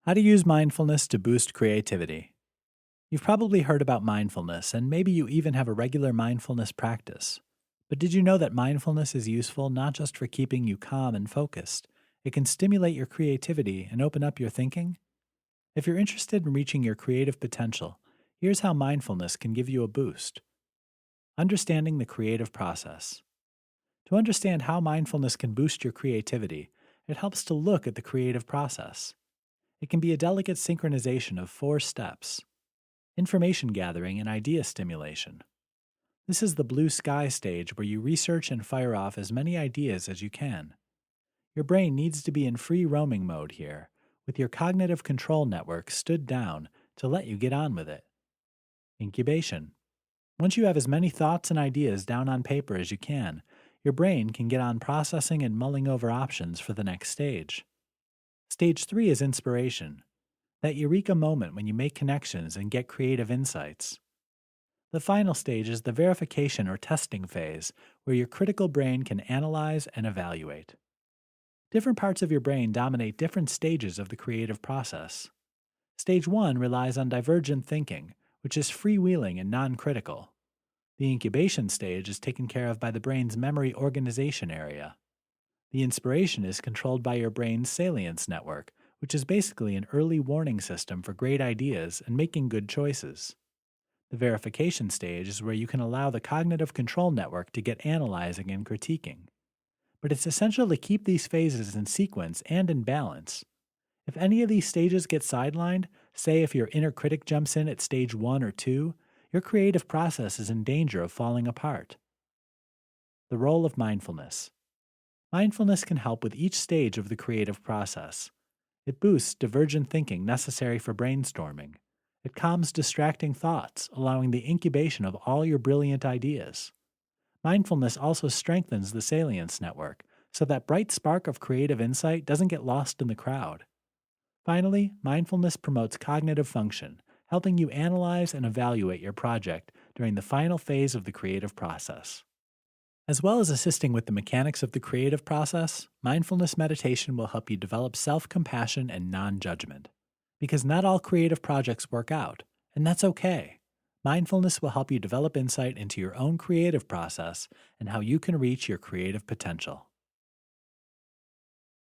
How to use mindfulness to boost creativity. You've probably heard about mindfulness, and maybe you even have a regular mindfulness practice. But did you know that mindfulness is useful not just for keeping you calm and focused? It can stimulate your creativity and open up your thinking. If you're interested in reaching your creative potential, here's how mindfulness can give you a boost. Understanding the creative process. To understand how mindfulness can boost your creativity, it helps to look at the creative process. It can be a delicate synchronization of 4 steps: information gathering and idea stimulation. This is the blue sky stage where you research and fire off as many ideas as you can. Your brain needs to be in free roaming mode here, with your cognitive control network stood down to let you get on with it. Incubation. Once you have as many thoughts and ideas down on paper as you can, your brain can get on processing and mulling over options for the next stage. Stage 3 is inspiration, that eureka moment when you make connections and get creative insights. The final stage is the verification or testing phase, where your critical brain can analyze and evaluate. Different parts of your brain dominate different stages of the creative process. Stage 1 relies on divergent thinking, which is freewheeling and non-critical. The incubation stage is taken care of by the brain's memory organization area. The inspiration is controlled by your brain's salience network, which is basically an early warning system for great ideas and making good choices. The verification stage is where you can allow the cognitive control network to get analyzing and critiquing. But it's essential to keep these phases in sequence and in balance. If any of these stages get sidelined, say if your inner critic jumps in at stage 1 or 2, your creative process is in danger of falling apart. The role of mindfulness. Mindfulness can help with each stage of the creative process. It boosts divergent thinking necessary for brainstorming. It calms distracting thoughts, allowing the incubation of all your brilliant ideas. Mindfulness also strengthens the salience network, so that bright spark of creative insight doesn't get lost in the crowd. Finally, mindfulness promotes cognitive function, helping you analyze and evaluate your project during the final phase of the creative process. As well as assisting with the mechanics of the creative process, mindfulness meditation will help you develop self-compassion and non-judgment. Because not all creative projects work out, and that's okay. Mindfulness will help you develop insight into your own creative process and how you can reach your creative potential.